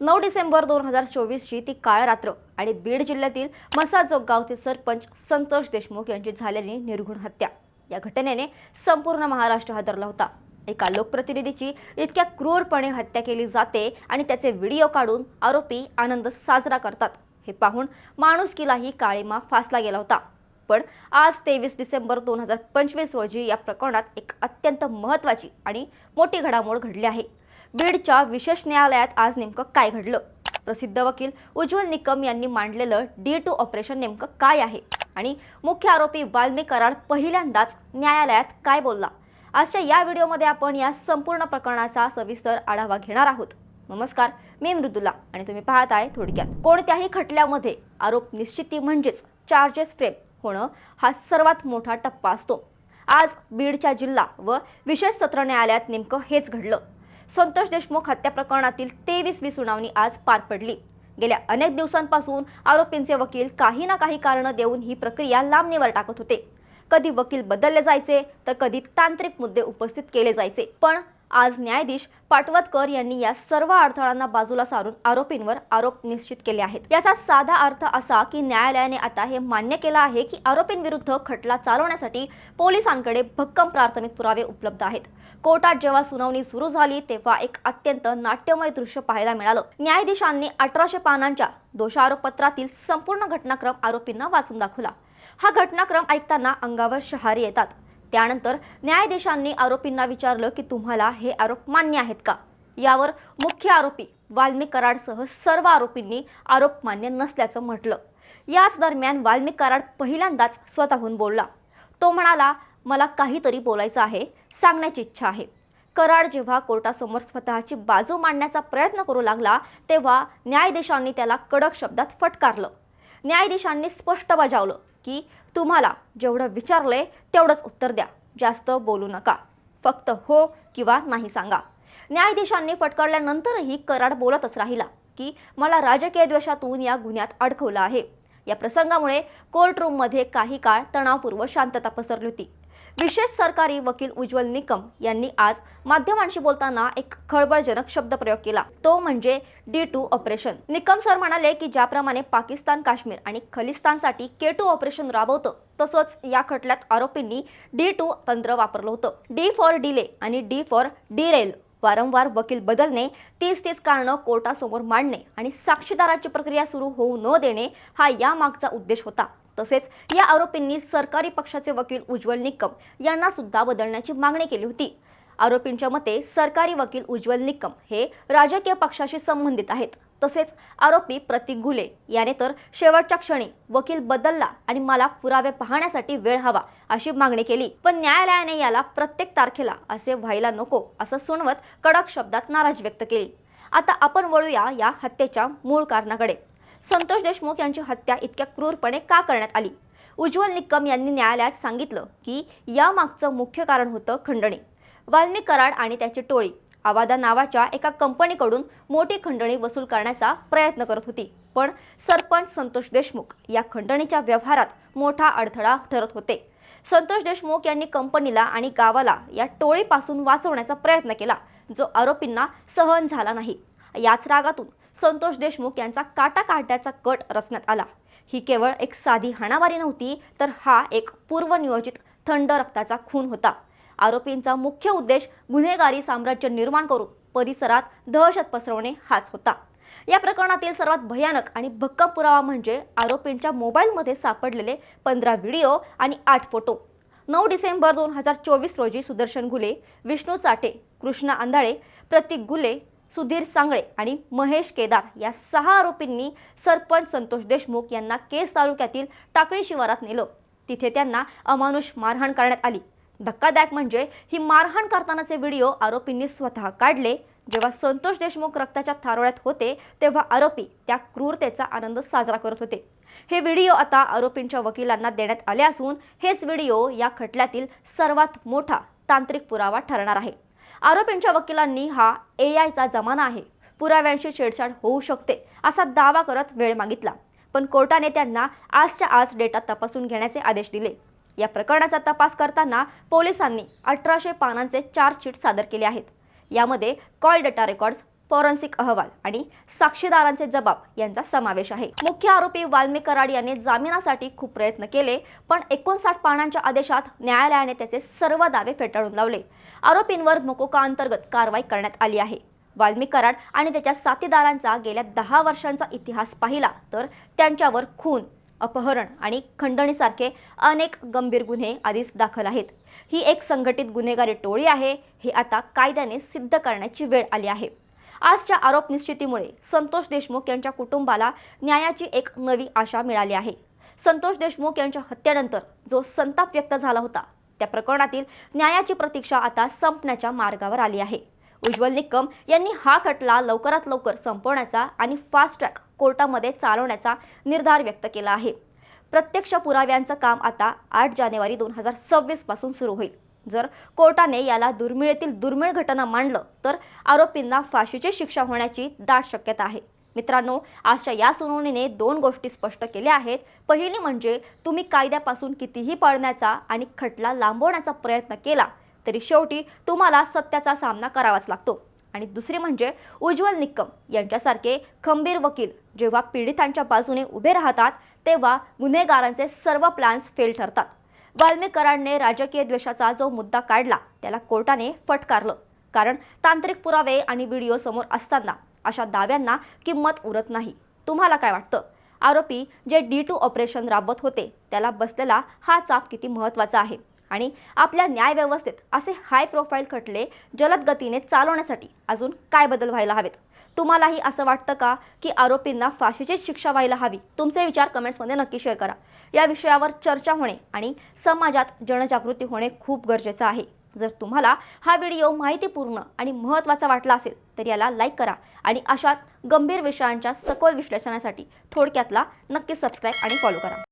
9 डिसेंबर 2024 ची ती काळ रात्र आणि बीड जिल्ह्यातील मसाजोग गावचे सरपंच संतोष देशमुख यांची झालेली निर्घृण हत्या। या घटनेने संपूर्ण महाराष्ट्र हादरला होता। एका लोकप्रतिनिधीची इतक्या क्रूरपणे हत्या केली जाते आणि त्याचे व्हिडिओ काढून आरोपी आनंद साजरा करतात हे पाहून माणुसकीलाही काळीमा फासला गेला होता। पण आज 23 डिसेंबर 2025 रोजी या प्रकरणात एक अत्यंत महत्त्वाची आणि मोठी घडामोड घडली आहे। बीडच्या विशेष न्यायालयात आज नेमकं काय घडलं? प्रसिद्ध वकील उज्ज्वल निकम यांनी मांडलेलं D2 ऑपरेशन नेमकं काय आहे आणि मुख्य आरोपी वाल्मिक कराड पहिल्यांदाच न्यायालयात काय बोलला? आजच्या या व्हिडिओमध्ये आपण या संपूर्ण प्रकरणाचा सविस्तर आढावा घेणार आहोत। नमस्कार, मी मृदुला आणि तुम्ही पाहताय थोडक्यात। कोणत्याही खटल्यामध्ये आरोप निश्चिती म्हणजेच चार्जेस फ्रेम होणं हा सर्वात मोठा टप्पा असतो। आज बीडच्या जिल्हा व विशेष सत्र न्यायालयात नेमकं हेच घडलं। संतोष देशमुख हत्या प्रकरणातील 23वी सुनावणी आज पार पडली। गेल्या अनेक दिवसांपासून आरोपींचे वकील काही ना काही कारण देऊन ही प्रक्रिया लांबणीवर टाकत होते। कधी वकील बदलले जायचे तर कधी तांत्रिक मुद्दे उपस्थित केले जायचे, पण आज न्यायाधीश पाटवतकर यांनी या सर्व अडथळ्यांना बाजूला सारून आरोपींवर आरोप निश्चित केले आहेत। याचा साधा अर्थ असा की न्यायालयाने आता हे मान्य केलं आहे की आरोपींविरुद्ध खटला चालवण्यासाठी पोलिसांकडे भक्कम प्राथमिक पुरावे उपलब्ध आहेत। कोर्टात जेव्हा सुनावणी सुरू झाली तेव्हा एक अत्यंत नाट्यमय दृश्य पाहायला मिळालं। न्यायाधीशांनी 1800 पानांच्या दोषारोपपत्रातील संपूर्ण घटनाक्रम आरोपींना वाचून दाखवला। हा घटनाक्रम ऐकताना अंगावर शहारे येतात। त्यानंतर न्यायाधीशांनी आरोपींना विचारलं की तुम्हाला हे आरोप मान्य आहेत का? यावर मुख्य आरोपी वाल्मिक कराडसह सर्व आरोपींनी आरोप मान्य नसल्याचं म्हटलं। याच दरम्यान वाल्मिक कराड पहिल्यांदाच स्वतःहून बोलला। तो म्हणाला, मला काहीतरी बोलायचं आहे, सांगण्याची इच्छा आहे। कराड जेव्हा कोर्टासमोर स्वतःची बाजू मांडण्याचा प्रयत्न करू लागला तेव्हा न्यायाधीशांनी त्याला कडक शब्दात फटकारलं। न्यायाधीशांनी स्पष्ट बजावलं की तुम्हाला जेवढं विचारलंय तेवढंच उत्तर द्या, जास्त बोलू नका, फक्त हो किंवा नाही सांगा। न्यायाधीशांनी फटकारल्यानंतरही कराड बोलतच राहिला की मला राजकीय द्वेषातून या गुन्ह्यात अडकवलं आहे। या प्रसंगामुळे कोर्टरूममध्ये काही काळ तणावपूर्व शांतता पसरली होती। विशेष सरकारी वकील उज्ज्वल निकम यांनी आज माध्यमांशी बोलताना एक खळबळजनक शब्दप्रयोग केला, तो म्हणजे D2 ऑपरेशन। निकम सर म्हणाले की ज्याप्रमाणे पाकिस्तान, काश्मीर आणि खलिस्तानसाठी K2 ऑपरेशन राबवतं तसंच या खटल्यात आरोपींनी D2 तंत्र वापरलं होतं। D फॉर डिले आणि D फॉर डिरेल, वारंवार वकील बदलणे, 30 कारणं कोर्टासमोर मांडणे आणि साक्षीदाराची प्रक्रिया सुरू होऊ न देणे हा यामागचा उद्देश होता। तसेच या आरोपींनी सरकारी पक्षाचे वकील उज्ज्वल निकम यांना सुद्धा बदलण्याची मागणी केली होती। आरोपींच्या मते सरकारी वकील उज्ज्वल निकम हे राजकीय पक्षाशी संबंधित आहेत। तसेच आरोपी प्रतीक घुले याने तर शेवटच्या क्षणी वकील बदलला आणि मला पुरावे पाहण्यासाठी वेळ हवा अशी मागणी केली, पण न्यायालयाने याला प्रत्येक तारखेला असे व्हायला नको असं सुनवत कडक शब्दात नाराजी व्यक्त केली। आता आपण वळूया या हत्येच्या मूळ कारणाकडे। संतोष देशमुख यांची हत्या इतक्या क्रूरपणे का करण्यात आली? उज्ज्वल निकम यांनी न्यायालयात सांगितलं की यामागचं मुख्य कारण होतं खंडणी। वाल्मिक कराड आणि त्याची टोळी आवादा नावाच्या एका कंपनीकडून मोठी खंडणी वसूल करण्याचा प्रयत्न करत होती, पण सरपंच संतोष देशमुख या खंडणीच्या व्यवहारात मोठा अडथळा ठरत होते। संतोष देशमुख यांनी कंपनीला आणि गावाला या टोळीपासून वाचवण्याचा प्रयत्न केला, जो आरोपींना सहन झाला नाही। याच रागातून संतोष देशमुख यांचा काटा काढण्याचा कट रचण्यात आला। ही केवळ एक साधी हाणामारी नव्हती, तर हा एक पूर्वनियोजित थंड रक्ताचा खून होता। आरोपींचा मुख्य उद्देश गुन्हेगारी साम्राज्य निर्माण करून परिसरात दहशत पसरवणे हाच होता। या प्रकरणातील सर्वात भयानक आणि भक्कम पुरावा म्हणजे आरोपींच्या मोबाईलमध्ये सापडलेले 15 व्हिडिओ आणि 8 फोटो। 9 डिसेंबर 2024 रोजी सुदर्शन घुले, विष्णू चाटे, कृष्णा आंधळे, प्रतीक घुले, सुधीर सांगळे आणि महेश केदार या 6 आरोपींनी सरपंच संतोष देशमुख यांना केस तालुक्यातील टाकळी शिवारात नेलं। तिथे त्यांना अमानुष मारहाण करण्यात आली। धक्कादायक म्हणजे ही मारहाण करतानाचे व्हिडिओ आरोपींनी स्वतः काढले। जेव्हा संतोष देशमुख रक्ताच्या थारोळ्यात होते तेव्हा आरोपी त्या क्रूरतेचा आनंद साजरा करत होते। हे व्हिडिओ आता आरोपींच्या वकिलांना देण्यात आले असून हेच व्हिडिओ या खटल्यातील सर्वात मोठा तांत्रिक पुरावा ठरणार आहे। आरोपींच्या वकिलांनी हा AIचा जमाना आहे, पुराव्यांशी छेडछाड होऊ शकते असा दावा करत वेळ मागितला, पण कोर्टाने त्यांना आजच्या आज डेटा तपासून घेण्याचे आदेश दिले। या प्रकरणाचा तपास करताना पोलिसांनी 1800 पानांचे चार्जशीट सादर केले आहेत। यामध्ये कॉल डेटा रेकॉर्ड्स, फॉरेन्सिक अहवाल आणि साक्षीदारांचे जबाब यांचा समावेश आहे। मुख्य आरोपी वाल्मिक कराड याने जामिनासाठी खूप प्रयत्न केले, पण 59 पानांच्या आदेशात न्यायालयाने त्याचे सर्व दावे फेटाळून लावले। आरोपींवर मकोका अंतर्गत कारवाई करण्यात आली आहे। वाल्मिक कराड आणि त्याच्या साथीदारांचा गेल्या 10 वर्षांचा इतिहास पाहिला तर त्यांच्यावर खून, अपहरण आणि खंडणीसारखे अनेक गंभीर गुन्हे आधीच दाखल आहेत। ही एक संघटित गुन्हेगारी टोळी आहे, हे आता कायद्याने सिद्ध करण्याची वेळ आली आहे। आजच्या आरोप निश्चितीमुळे संतोष देशमुख यांच्या कुटुंबाला न्यायाची एक नवी आशा मिळाली आहे। संतोष देशमुख यांच्या हत्येनंतर जो संताप व्यक्त झाला होता, त्या प्रकरणातील न्यायाची प्रतीक्षा आता संपण्याच्या मार्गावर आली आहे। उज्ज्वल निकम यांनी हा खटला लवकरात लवकर संपवण्याचा आणि फास्ट ट्रॅक कोर्टामध्ये चालवण्याचा निर्धार व्यक्त केला आहे। प्रत्यक्ष पुराव्यांचं काम आता 8 जानेवारी 2026 पासून सुरू होईल। जर कोर्टाने याला दुर्मिळीतील दुर्मिळ घटना मानलं तर आरोपींना फाशीची शिक्षा होण्याची दाट शक्यता आहे। मित्रांनो, आजच्या या सुनावणीने 2 गोष्टी स्पष्ट केल्या आहेत। पहिली म्हणजे तुम्ही कायद्यापासून कितीही पळण्याचा आणि खटला लांबवण्याचा प्रयत्न केला तरी शेवटी तुम्हाला सत्याचा सामना करावाच लागतो। आणि दुसरी म्हणजे उज्ज्वल निकम यांच्यासारखे खंबीर वकील जेव्हा पीडितांच्या बाजूने उभे राहतात तेव्हा गुन्हेगारांचे सर्व प्लॅन्स फेल ठरतात। वाल्मिक कराडने राजकीय द्वेषाचा जो मुद्दा काढला त्याला कोर्टाने फटकारलं, कारण तांत्रिक पुरावे आणि व्हिडिओ समोर असताना अशा दाव्यांना किंमत उरत नाही। तुम्हाला काय वाटतं? आरोपी जे D2 ऑपरेशन राबवत होते त्याला बसलेला हा चाप किती महत्त्वाचा आहे? आणि आपल्या न्यायव्यवस्थेत असे हाय प्रोफाईल खटले जलद गतीने चालवण्यासाठी अजून काय बदल व्हायला हवेत? तुम्हालाही असं वाटतं का की आरोपींना फाशीचीच शिक्षा व्हायला हवी? तुमचे विचार कमेंट्समध्ये नक्की शेअर करा। या विषयावर चर्चा होणे आणि समाजात जनजागृती होणे खूप गरजेचं आहे। जर तुम्हाला हा व्हिडिओ माहितीपूर्ण आणि महत्त्वाचा वाटला असेल तर याला लाईक करा आणि अशाच गंभीर विषयांच्या सखोल विश्लेषणासाठी थोडक्यातला नक्की सबस्क्राईब आणि फॉलो करा।